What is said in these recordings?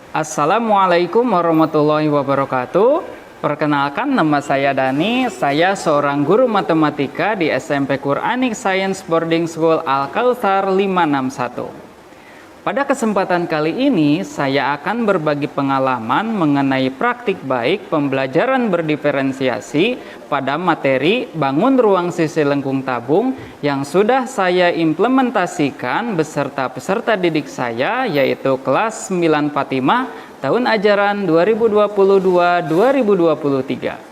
Assalamualaikum warahmatullahi wabarakatuh. Perkenalkan, nama saya Dani. Saya seorang guru matematika di SMP Quranic Science Boarding School Al-Kautsar 561. Pada kesempatan kali ini, saya akan berbagi pengalaman mengenai praktik baik pembelajaran berdiferensiasi pada materi Bangun Ruang Sisi Lengkung Tabung yang sudah saya implementasikan beserta peserta didik saya, yaitu kelas 9 Fatimah tahun ajaran 2022-2023.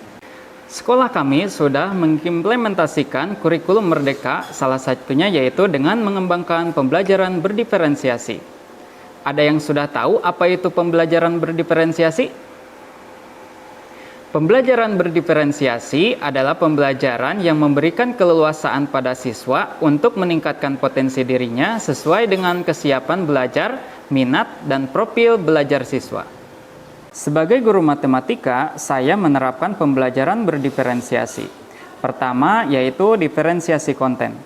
Sekolah kami sudah mengimplementasikan kurikulum Merdeka, salah satunya yaitu dengan mengembangkan pembelajaran berdiferensiasi. Ada yang sudah tahu apa itu pembelajaran berdiferensiasi? Pembelajaran berdiferensiasi adalah pembelajaran yang memberikan keleluasaan pada siswa untuk meningkatkan potensi dirinya sesuai dengan kesiapan belajar, minat, dan profil belajar siswa. Sebagai guru matematika, saya menerapkan pembelajaran berdiferensiasi. Pertama, yaitu diferensiasi konten.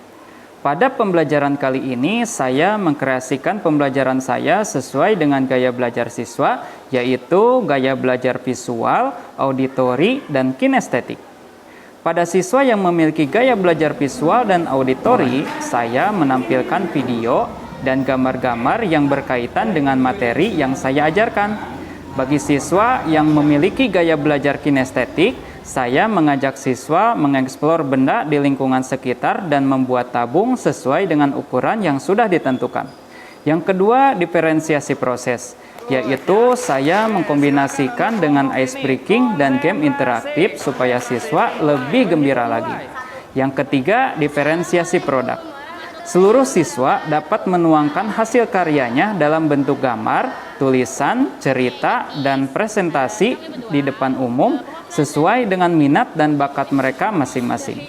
Pada pembelajaran kali ini, saya mengkreasikan pembelajaran saya sesuai dengan gaya belajar siswa, yaitu gaya belajar visual, auditori, dan kinestetik. Pada siswa yang memiliki gaya belajar visual dan auditori, saya menampilkan video dan gambar-gambar yang berkaitan dengan materi yang saya ajarkan. Bagi siswa yang memiliki gaya belajar kinestetik, saya mengajak siswa mengeksplor benda di lingkungan sekitar dan membuat tabung sesuai dengan ukuran yang sudah ditentukan. Yang kedua, diferensiasi proses, yaitu saya mengkombinasikan dengan ice breaking dan game interaktif supaya siswa lebih gembira lagi. Yang ketiga, diferensiasi produk. Seluruh siswa dapat menuangkan hasil karyanya dalam bentuk gambar, tulisan, cerita, dan presentasi di depan umum sesuai dengan minat dan bakat mereka masing-masing.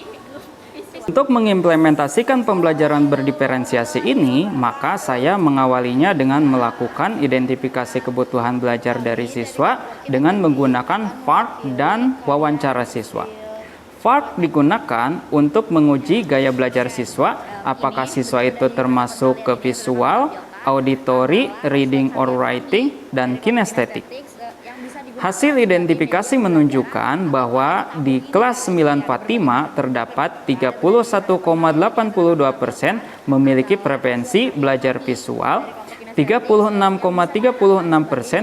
Untuk mengimplementasikan pembelajaran berdiferensiasi ini, maka saya mengawalinya dengan melakukan identifikasi kebutuhan belajar dari siswa dengan menggunakan FART dan wawancara siswa. FART digunakan untuk menguji gaya belajar siswa, apakah siswa itu termasuk ke visual, auditory, reading or writing, dan kinestetik. Hasil identifikasi menunjukkan bahwa di kelas 9 Fatimah terdapat 31,82% memiliki preferensi belajar visual, 36,36%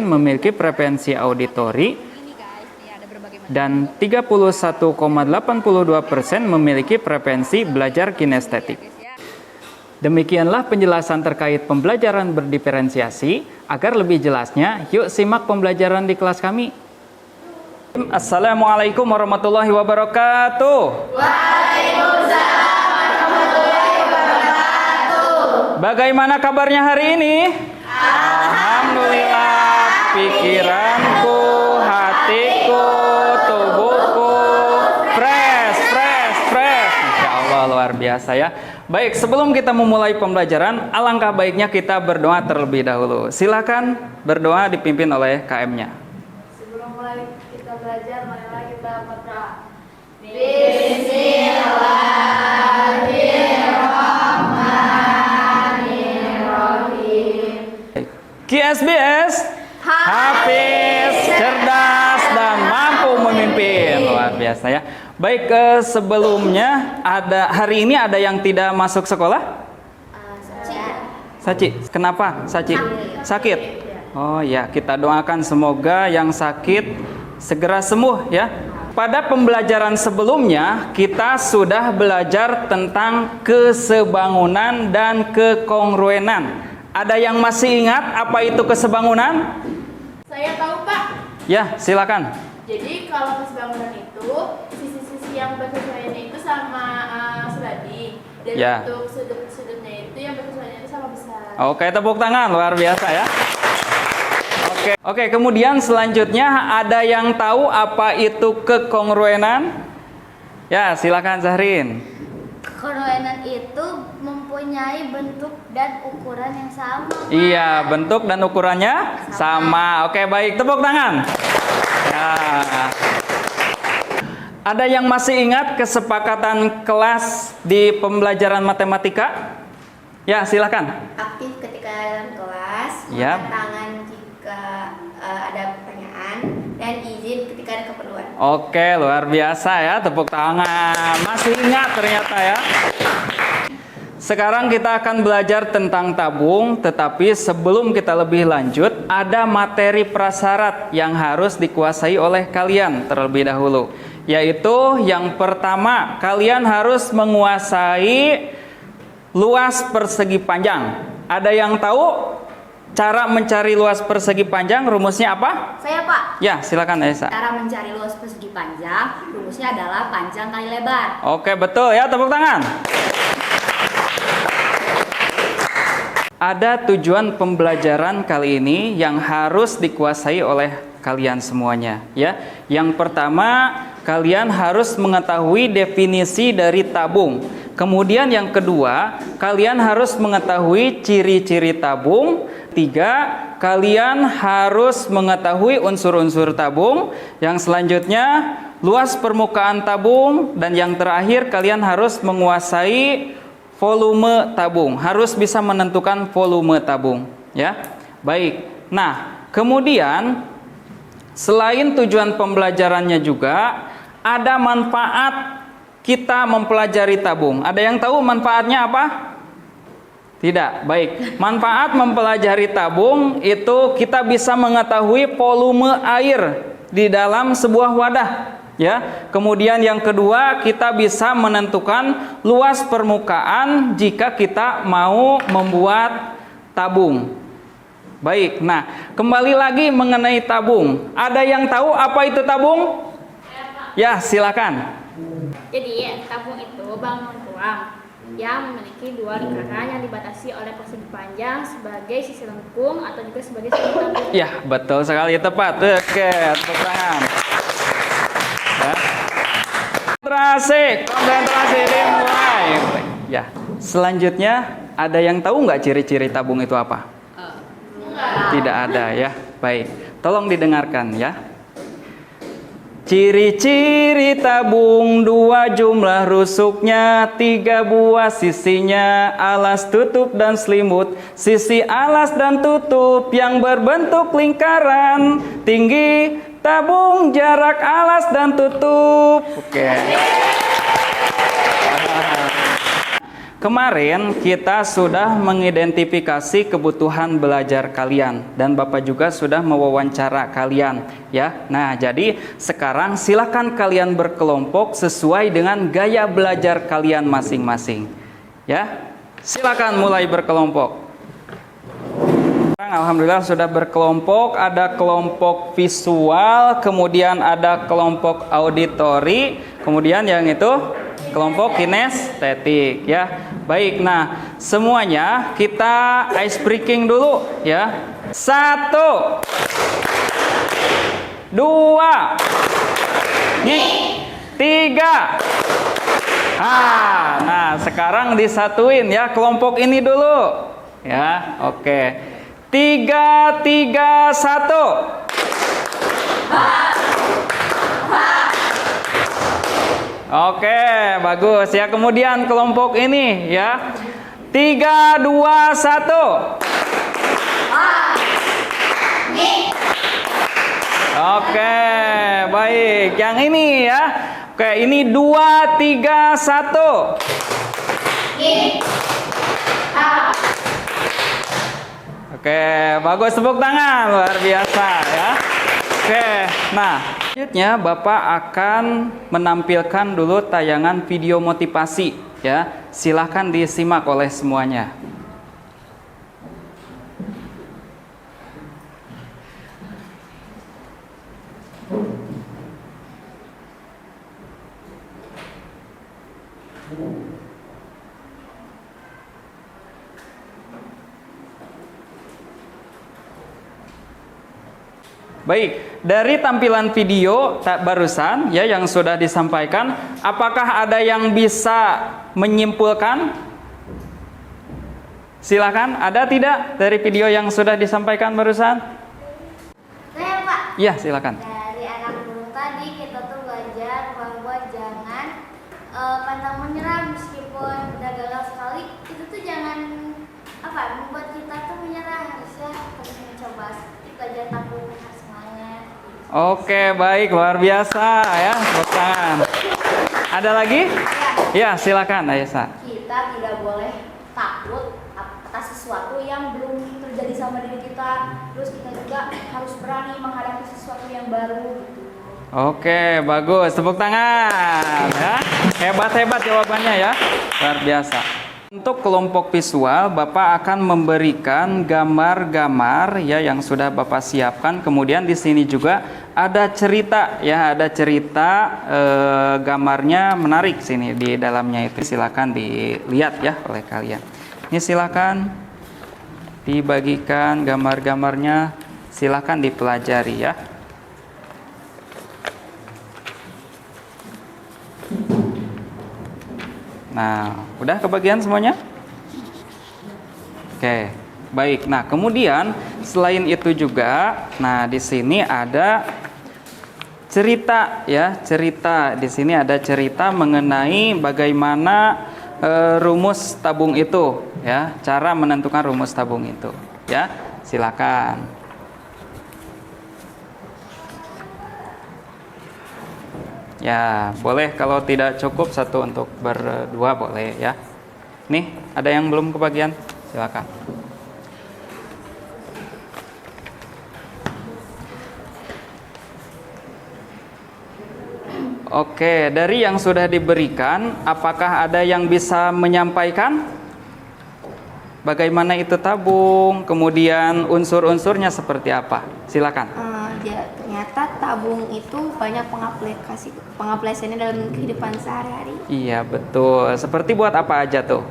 memiliki preferensi auditori, dan 31,82% memiliki preferensi belajar kinestetik. Demikianlah penjelasan terkait pembelajaran berdiferensiasi. Agar lebih jelasnya, yuk simak pembelajaran di kelas kami. Assalamualaikum warahmatullahi wabarakatuh. Waalaikumsalam warahmatullahi wabarakatuh. Bagaimana kabarnya hari ini? Alhamdulillah, pikiranku, hatiku, tubuhku fresh. Masya Allah, luar biasa ya. Baik, sebelum kita memulai pembelajaran, alangkah baiknya kita berdoa terlebih dahulu. Silakan berdoa dipimpin oleh KM-nya. Sebelum mulai kita belajar, marilah kita berdoa. Bismillahirrahmanirrahim. QSBS, Hafiz, cerdas, dan mampu memimpin. Luar biasa ya. Baik, sebelumnya hari ini ada yang tidak masuk sekolah? Saci. Kenapa? Saci. Sakit. Oh ya, kita doakan semoga yang sakit segera sembuh ya. Pada pembelajaran sebelumnya kita sudah belajar tentang kesebangunan dan kekongruenan. Ada yang masih ingat apa itu kesebangunan? Saya tahu, Pak. Ya, silakan. Jadi kalau kesebangunan itu sisi-sisi yang berkesesuaiannya itu sama sebanding, dan Ya. untuk sudut-sudutnya itu yang berkesesuaiannya itu sama besar. Oke, tepuk tangan, luar biasa ya. Oke, kemudian selanjutnya ada yang tahu apa itu kekongruenan? Ya, silakan Zahrin. Kekongruenan itu mempunyai bentuk dan ukuran yang sama. Iya, bentuk dan ukurannya sama. Oke, baik, tepuk tangan. Ya. Ada yang masih ingat kesepakatan kelas di pembelajaran matematika? Ya, silakan. Aktif ketika dalam kelas, Ya. angkat tangan jika keperluan. Oke, luar biasa ya, tepuk tangan. Masih ingat ternyata ya. Sekarang kita akan belajar tentang tabung, tetapi sebelum kita lebih lanjut, ada materi prasyarat yang harus dikuasai oleh kalian terlebih dahulu. Yaitu yang pertama, kalian harus menguasai luas persegi panjang. Ada yang tahu cara mencari luas persegi panjang, rumusnya apa? Saya, Pak. Ya, silakan Esa. Cara mencari luas persegi panjang, rumusnya adalah panjang kali lebar. Oke, betul ya, tepuk tangan. Ada tujuan pembelajaran kali ini yang harus dikuasai oleh kalian semuanya ya. Yang pertama, kalian harus mengetahui definisi dari tabung. Kemudian yang kedua, kalian harus mengetahui ciri-ciri tabung. Tiga, kalian harus mengetahui unsur-unsur tabung. Yang selanjutnya, luas permukaan tabung. Dan yang terakhir, kalian harus menguasai volume tabung, harus bisa menentukan volume tabung ya. Baik. Nah, kemudian selain tujuan pembelajarannya juga ada manfaat kita mempelajari tabung. Ada yang tahu manfaatnya apa? Tidak. Baik. Manfaat mempelajari tabung itu kita bisa mengetahui volume air di dalam sebuah wadah. Ya, kemudian yang kedua kita bisa menentukan luas permukaan jika kita mau membuat tabung. Baik, nah kembali lagi mengenai tabung. Ada yang tahu apa itu tabung? Ya, silakan. Jadi tabung itu bangunan ruang yang memiliki dua lingkaran yang dibatasi oleh persegi panjang sebagai sisi lengkung atau juga sebagai sisi tabung. Ya, betul sekali, tepat. Oke, tepuk tangan. Konsentrasi dimulai. Ya, selanjutnya ada yang tahu nggak ciri-ciri tabung itu apa? Tidak ada ya. Baik, tolong didengarkan ya. Ciri-ciri tabung: 2 jumlah rusuknya, 3 buah sisinya, alas, tutup, dan selimut. Sisi alas dan tutup yang berbentuk lingkaran, tinggi tabung, jarak alas dan tutup. Oke. Kemarin kita sudah mengidentifikasi kebutuhan belajar kalian dan Bapak juga sudah mewawancara kalian ya. Nah, jadi sekarang silakan kalian berkelompok sesuai dengan gaya belajar kalian masing-masing. Ya. Silakan mulai berkelompok. Alhamdulillah sudah berkelompok, ada kelompok visual, kemudian ada kelompok auditori, kemudian yang itu kelompok kinestetik ya. Baik, nah semuanya kita ice breaking dulu ya. 1 2 3 Nah sekarang disatuin ya, kelompok ini dulu ya. Oke, 3 3 1. Oke, bagus ya. Kemudian kelompok ini ya. 3 2 1. Oke, baik. Yang ini ya. Oke, ini 2 3 1. Oke, bagus, tepuk tangan, luar biasa ya. Oke, nah selanjutnya Bapak akan menampilkan dulu tayangan video motivasi ya. Silahkan disimak oleh semuanya. Baik, dari tampilan video barusan ya yang sudah disampaikan, apakah ada yang bisa menyimpulkan? Silakan, ada tidak dari video yang sudah disampaikan barusan? Saya, Pak. Iya, silakan. Dari anak burung tadi kita tuh belajar bahwa jangan pantang menyerah meskipun udah gagal sekali. Itu tuh jangan membuat kita tuh menyerah. Harusnya terus mencoba. Seperti belajar tabung, harus semangat. Oke, baik, luar biasa ya. Tepuk tangan. Ada lagi? Ya, silakan Ayesa. Kita tidak boleh takut atas sesuatu yang belum terjadi sama diri kita. Terus kita juga harus berani menghadapi sesuatu yang baru gitu. Oke, bagus. Tepuk tangan ya. Hebat-hebat jawabannya ya. Luar biasa. Untuk kelompok visual, Bapak akan memberikan gambar-gambar ya yang sudah Bapak siapkan. Kemudian di sini juga ada cerita ya, ada cerita gambarnya menarik sini di dalamnya itu. Silakan dilihat ya oleh kalian. Ini silakan dibagikan gambar-gambarnya. Silakan dipelajari ya. Nah, udah kebagian semuanya? Oke, baik. Nah, kemudian selain itu juga, nah di sini ada cerita ya, cerita. Di sini ada cerita mengenai bagaimana rumus tabung itu ya, cara menentukan rumus tabung itu ya. Silakan. Ya, boleh kalau tidak cukup satu untuk berdua boleh ya. Nih, ada yang belum kebagian? Silakan. Oke, dari yang sudah diberikan, apakah ada yang bisa menyampaikan bagaimana itu tabung, kemudian unsur-unsurnya seperti apa? Silakan. Ternyata tabung itu banyak pengaplikasiannya dalam kehidupan sehari-hari. Iya, betul. Seperti buat apa aja tuh?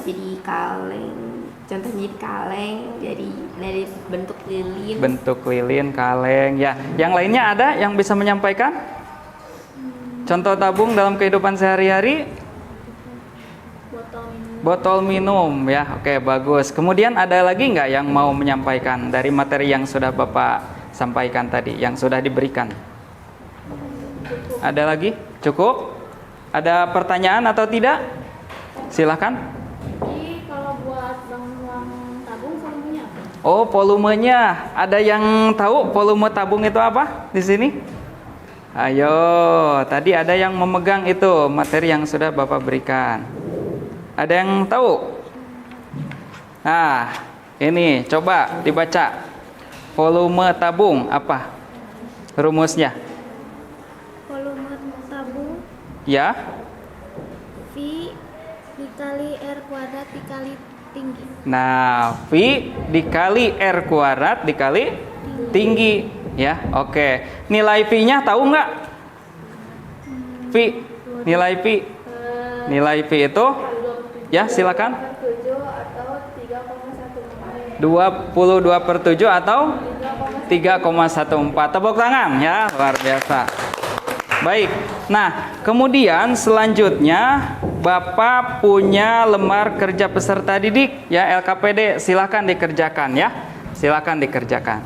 Jadi kaleng, contohnya jadi kaleng, jadi dari bentuk lilin. Bentuk lilin, kaleng, ya. Yang lainnya ada yang bisa menyampaikan? Contoh tabung dalam kehidupan sehari-hari? Botol minum, ya. Oke, bagus. Kemudian ada lagi nggak yang mau menyampaikan dari materi yang sudah Bapak sampaikan tadi, yang sudah diberikan? Ada lagi? Cukup? Ada pertanyaan atau tidak? Silakan. Jadi kalau buat bangun tabung volumenya apa? Oh, volumenya. Ada yang tahu volume tabung itu apa di sini? Ayo, tadi ada yang memegang itu materi yang sudah Bapak berikan. Ada yang tahu? Nah, ini coba dibaca. Volume tabung apa? Rumusnya? Volume tabung Ya. V dikali R kuadrat dikali tinggi. Nah, V dikali R kuadrat dikali tinggi. Ya, oke. Nilai V-nya tahu nggak? V, nilai V. Nilai V itu? Ya, silakan. 22/7 atau 3,14. Tepuk tangan ya, luar biasa. Baik. Nah, kemudian selanjutnya Bapak punya lembar kerja peserta didik ya, LKPD. Silakan dikerjakan ya. Silakan dikerjakan.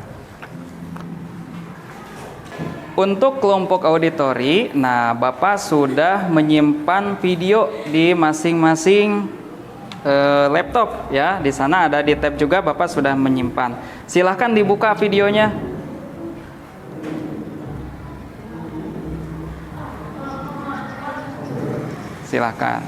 Untuk kelompok auditori, nah Bapak sudah menyimpan video di masing-masing laptop ya. Di sana ada di tab juga Bapak sudah menyimpan. Silahkan dibuka videonya. Silahkan.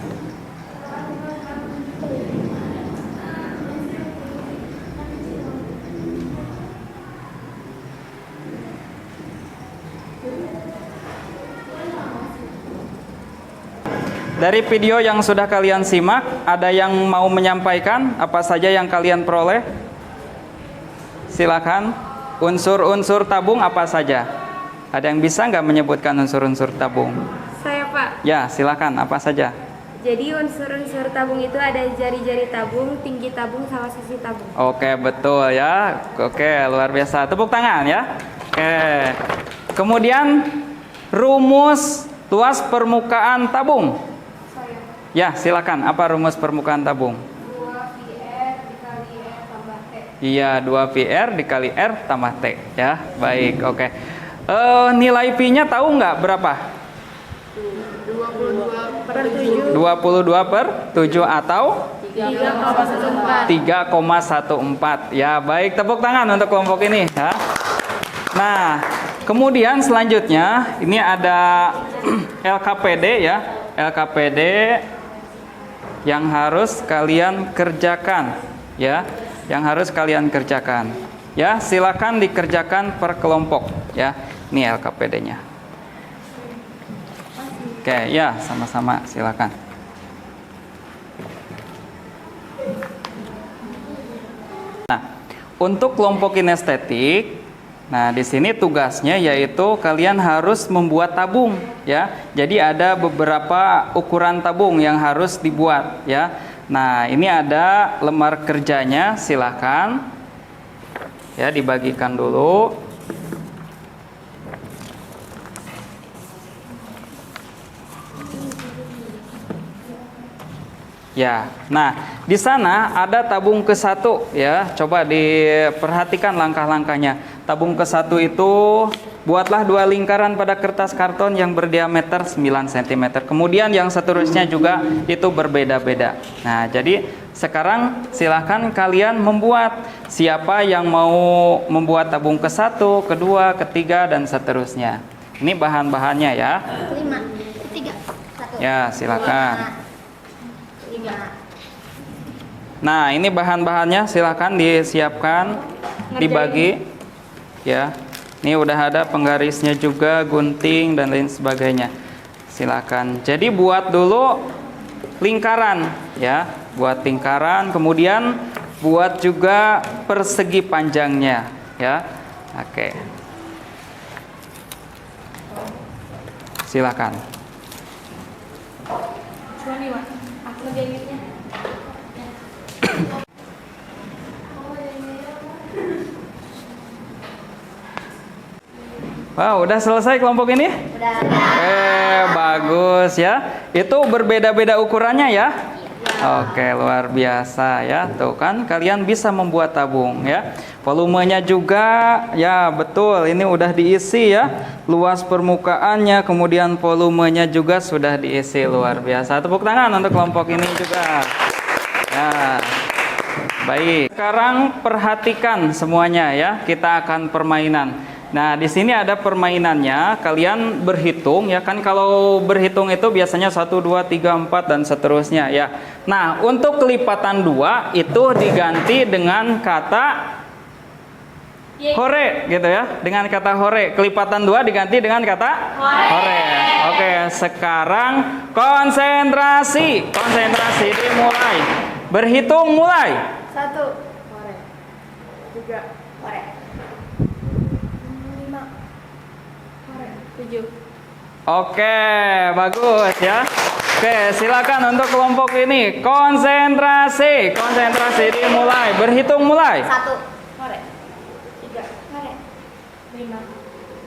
Dari video yang sudah kalian simak, ada yang mau menyampaikan apa saja yang kalian peroleh? Silakan. Unsur-unsur tabung apa saja? Ada yang bisa nggak menyebutkan unsur-unsur tabung? Saya, Pak. Ya, silakan. Apa saja? Jadi unsur-unsur tabung itu ada jari-jari tabung, tinggi tabung, sama sisi tabung. Oke, betul ya. Oke, luar biasa. Tepuk tangan ya. Oke. Kemudian rumus luas permukaan tabung. Ya, silakan. Apa rumus permukaan tabung? 2πr dikali R tambah T. Iya, 2πr dikali R tambah T. Ya, baik. Oke. Nilai P-nya tahu nggak berapa? 22/7 atau 3,14. Ya, baik. Tepuk tangan untuk kelompok ini. Ya. Nah, Kemudian selanjutnya ini ada LKPD ya, LKPD yang harus kalian kerjakan ya, yang harus kalian kerjakan ya. Silakan dikerjakan per kelompok ya. Ini LKPD-nya. Oke ya, sama-sama silakan. Nah, untuk kelompok kinestetik, nah di sini tugasnya yaitu kalian harus membuat tabung ya. Jadi ada beberapa ukuran tabung yang harus dibuat ya. Nah, ini ada lembar kerjanya, silakan ya dibagikan dulu. Ya, nah di sana ada tabung ke-1 ya. Coba diperhatikan langkah-langkahnya. Tabung ke-1 itu buatlah 2 lingkaran pada kertas karton yang berdiameter 9 cm. Kemudian yang seterusnya juga itu berbeda-beda. Nah, jadi sekarang silahkan kalian membuat. Siapa yang mau membuat tabung ke-1, kedua, ketiga, dan seterusnya. Ini bahan-bahannya ya. 5, 3. Ya, silakan. Nah, ini bahan-bahannya, silakan disiapkan, dibagi ya. Ini udah ada penggarisnya juga, gunting dan lain sebagainya. Silakan. Jadi buat dulu lingkaran ya, buat lingkaran, kemudian buat juga persegi panjangnya ya. Oke. Silakan. Wow, udah selesai kelompok ini? Udah. Bagus ya. Itu berbeda-beda ukurannya ya? Oke, luar biasa ya. Tuh kan kalian bisa membuat tabung ya. Volumenya juga ya, betul. Ini udah diisi ya. Luas permukaannya, kemudian volumenya juga sudah diisi, luar biasa. Tepuk tangan untuk kelompok ini juga. Ya. Baik. Sekarang perhatikan semuanya ya. Kita akan permainan. Nah, di sini ada permainannya. Kalian berhitung ya kan, kalau berhitung itu biasanya 1 2 3 4 dan seterusnya ya. Nah, untuk kelipatan 2 itu diganti dengan kata hore gitu ya. Dengan kata hore. Kelipatan 2 diganti dengan kata hore. Oke, sekarang konsentrasi. Konsentrasi dimulai. Berhitung mulai. 1. Hore. 3. Hore. 7. Oke, bagus ya. Oke, silakan untuk kelompok ini konsentrasi. Konsentrasi dimulai. Berhitung mulai. 1. Hore. 3. Hore. 5.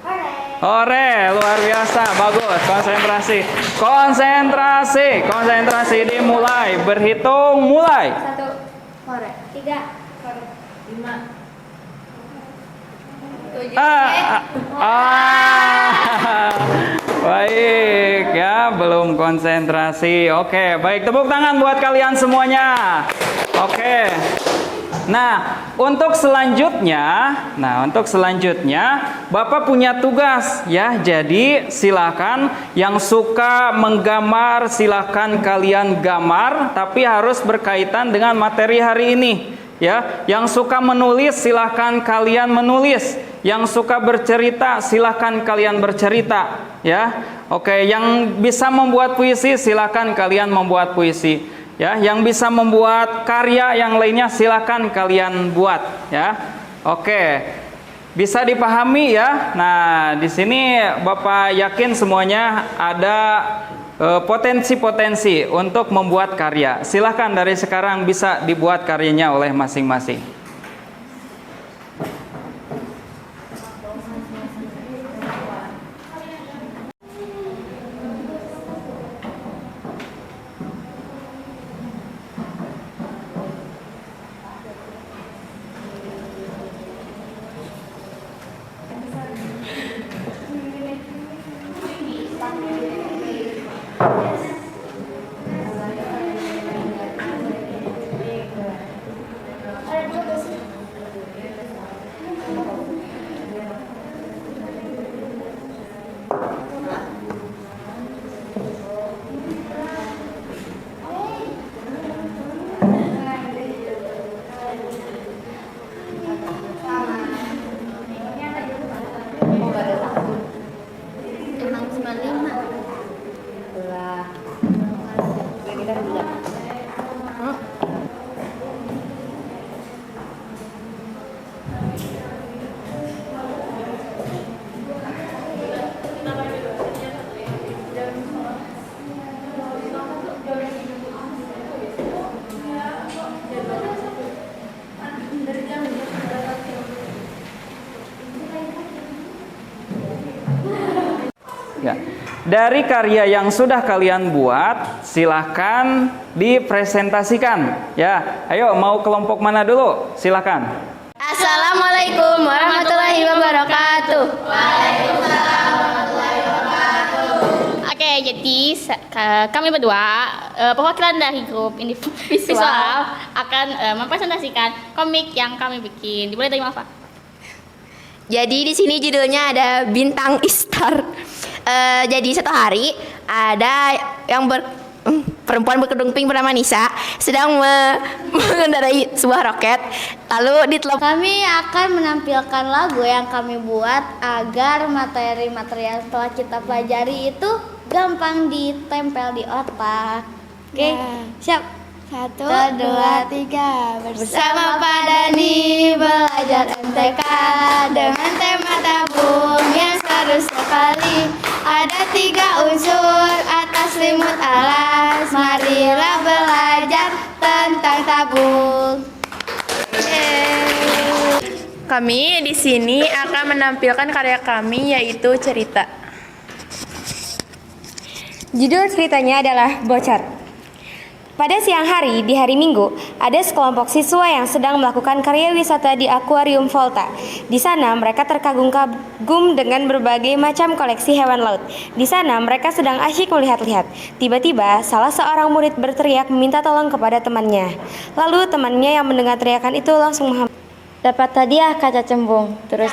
Hore. Hore, luar biasa. Bagus, konsentrasi. Konsentrasi. Konsentrasi dimulai. Berhitung mulai. 1. Hore. 3. Hore. 5. Baik ya, belum konsentrasi. Oke, baik, tepuk tangan buat kalian semuanya. Oke. Nah, untuk selanjutnya Bapak punya tugas ya. Jadi silakan yang suka menggambar silakan kalian gambar, tapi harus berkaitan dengan materi hari ini. Ya, yang suka menulis silahkan kalian menulis. Yang suka bercerita silahkan kalian bercerita. Ya, oke. Yang bisa membuat puisi silahkan kalian membuat puisi. Ya, yang bisa membuat karya yang lainnya silahkan kalian buat. Ya, oke. Bisa dipahami ya. Nah, di sini Bapak yakin semuanya ada potensi-potensi untuk membuat karya. Silahkan dari sekarang bisa dibuat karyanya oleh masing-masing. Ya. Dari karya yang sudah kalian buat, silahkan dipresentasikan. Ya, ayo mau kelompok mana dulu? Silahkan. Assalamualaikum warahmatullahi wabarakatuh. Oke, jadi kami berdua perwakilan dari grup visual akan mempresentasikan komik yang kami bikin. Dimulai dari Malva. Jadi di sini judulnya ada Bintang Istar. Jadi satu hari ada yang perempuan berkerudung pink bernama Nisa sedang mengendarai sebuah roket. Lalu Kami akan menampilkan lagu yang kami buat agar materi-materi yang telah kita pelajari itu gampang ditempel di otak. Oke, siap? 1, 2, 3. Bersama Pak Dani belajar MTK dengan tema tabung yang seru sekali. Ada 3 unsur atas, selimut, alas. Marilah belajar tentang tabung. Kami di sini akan menampilkan karya kami yaitu cerita. Judul ceritanya adalah Bocor. Pada siang hari, di hari Minggu, ada sekelompok siswa yang sedang melakukan karya wisata di Akuarium Volta. Di sana, mereka terkagum-kagum dengan berbagai macam koleksi hewan laut. Di sana, mereka sedang asyik melihat-lihat. Tiba-tiba, salah seorang murid berteriak meminta tolong kepada temannya. Lalu, temannya yang mendengar teriakan itu langsung dapat hadiah kaca cembung. Terus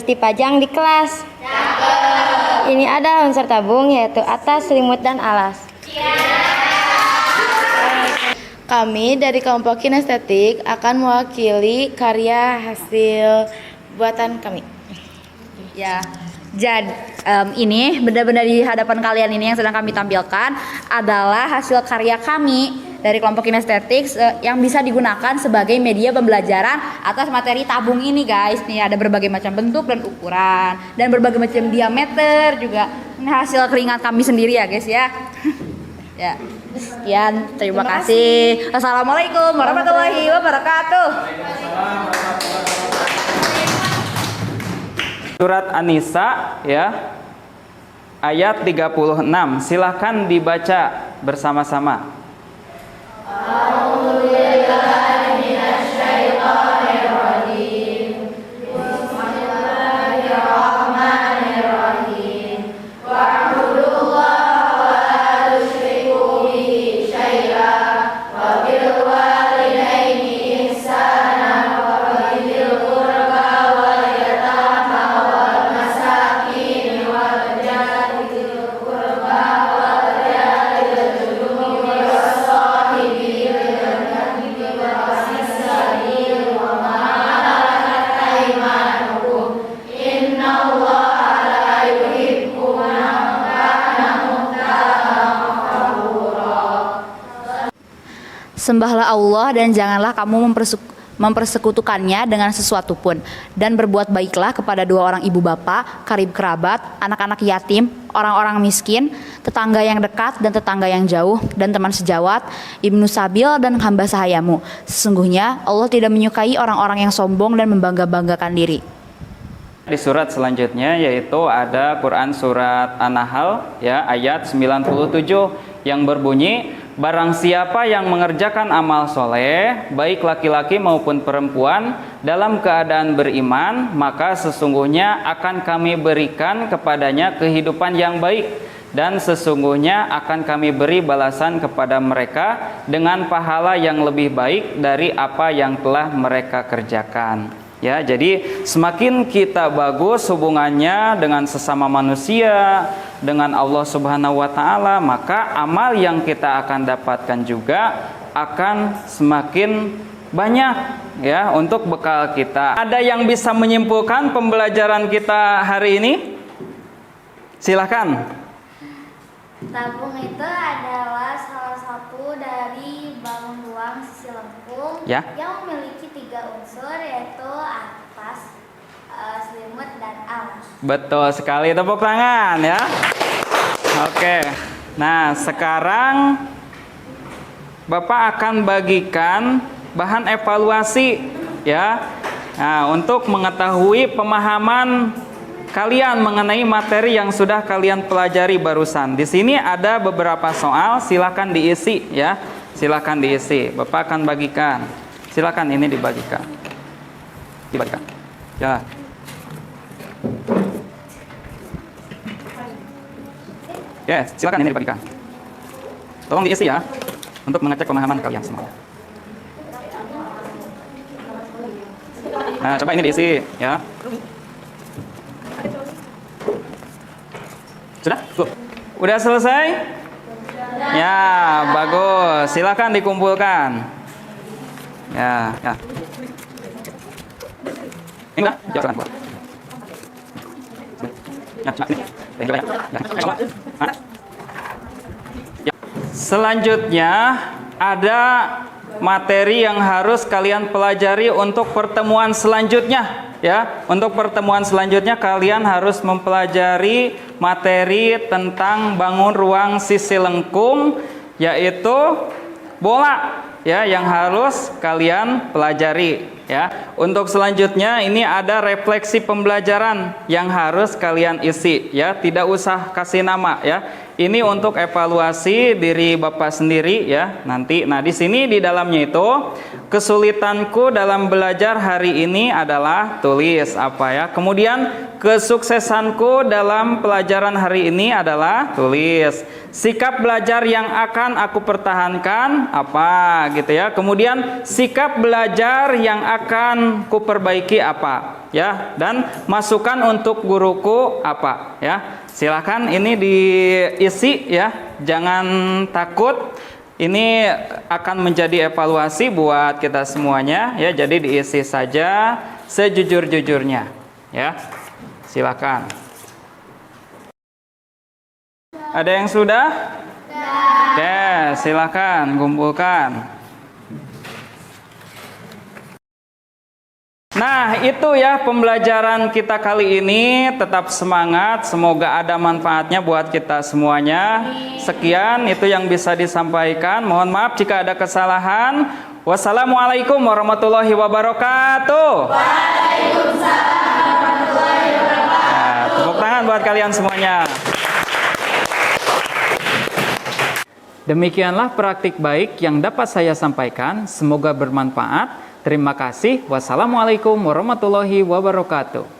dipajang di kelas. Ini ada unsur tabung, yaitu atas, selimut, dan alas. Kami dari kelompok kinestetik akan mewakili karya hasil buatan kami. Ya, jadi ini benar-benar di hadapan kalian ini yang sedang kami tampilkan adalah hasil karya kami dari kelompok kinestetik yang bisa digunakan sebagai media pembelajaran atas materi tabung ini, guys. Nih ada berbagai macam bentuk dan ukuran dan berbagai macam diameter juga. Ini hasil keringat kami sendiri ya, guys ya. Ya, sekian, terima kasih. Assalamualaikum warahmatullahi wabarakatuh. Surat An-Nisa ya, ayat 36. Silahkan dibaca bersama-sama. Sembahlah Allah dan janganlah kamu mempersekutukannya dengan sesuatu pun, dan berbuat baiklah kepada 2 orang ibu bapa, karib kerabat, anak-anak yatim, orang-orang miskin, tetangga yang dekat dan tetangga yang jauh, dan teman sejawat, ibnu sabil dan hamba sahayamu. Sesungguhnya Allah tidak menyukai orang-orang yang sombong dan membangga-banggakan diri. Di surat selanjutnya yaitu ada Quran surat An-Nahl ya, ayat 97 yang berbunyi, barang siapa yang mengerjakan amal soleh, baik laki-laki maupun perempuan, dalam keadaan beriman, maka sesungguhnya akan kami berikan kepadanya kehidupan yang baik, dan sesungguhnya akan kami beri balasan kepada mereka dengan pahala yang lebih baik dari apa yang telah mereka kerjakan. Ya, jadi semakin kita bagus hubungannya dengan sesama manusia, dengan Allah Subhanahu wa taala, maka amal yang kita akan dapatkan juga akan semakin banyak ya untuk bekal kita. Ada yang bisa menyimpulkan pembelajaran kita hari ini? Silahkan. Tabung itu adalah salah satu dari bangun ruang sisi lengkung Ya. yang memiliki 3 unsur, yaitu atas, selimut, dan alas. Betul sekali, tepuk tangan ya. Oke. Nah, sekarang Bapak akan bagikan bahan evaluasi ya. Nah, untuk mengetahui pemahaman kalian mengenai materi yang sudah kalian pelajari barusan. Di sini ada beberapa soal, silakan diisi ya. Silakan diisi. Bapak akan bagikan. Silakan ini dibagikan. Dibagikan. Ya. Yes, silakan ini dibagikan. Tolong diisi ya untuk mengecek pemahaman kalian semua. Nah, coba ini diisi ya. Sudah? Tuh. Udah selesai? Ya, bagus. Silakan dikumpulkan. Ya, ya. Ini enggak? Ya, silakan buat. Ya, ini. Ya. Selanjutnya ada materi yang harus kalian pelajari untuk pertemuan selanjutnya ya. Untuk pertemuan selanjutnya kalian harus mempelajari materi tentang bangun ruang sisi lengkung, yaitu bola ya, yang harus kalian pelajari ya. Untuk selanjutnya ini ada refleksi pembelajaran yang harus kalian isi ya. Tidak usah kasih nama ya. Ini untuk evaluasi diri Bapak sendiri ya nanti. Nah, di sini di dalamnya itu kesulitanku dalam belajar hari ini adalah tulis apa ya. Kemudian kesuksesanku dalam pelajaran hari ini adalah tulis. Sikap belajar yang akan aku pertahankan apa gitu ya. Kemudian sikap belajar yang akan kuperbaiki apa ya, dan masukan untuk guruku apa ya. Silakan ini diisi ya, jangan takut. Ini akan menjadi evaluasi buat kita semuanya ya. Jadi diisi saja sejujur-jujurnya ya. Silakan. Ada yang sudah? Oke, silakan kumpulkan. Nah, itu ya pembelajaran kita kali ini. Tetap semangat, semoga ada manfaatnya buat kita semuanya. Sekian itu yang bisa disampaikan. Mohon maaf jika ada kesalahan. Wassalamualaikum warahmatullahi wabarakatuh. Waalaikumsalam warahmatullahi wabarakatuh. Ya, tepuk tangan buat kalian semuanya. Demikianlah praktik baik yang dapat saya sampaikan. Semoga bermanfaat. Terima kasih. Wassalamualaikum warahmatullahi wabarakatuh.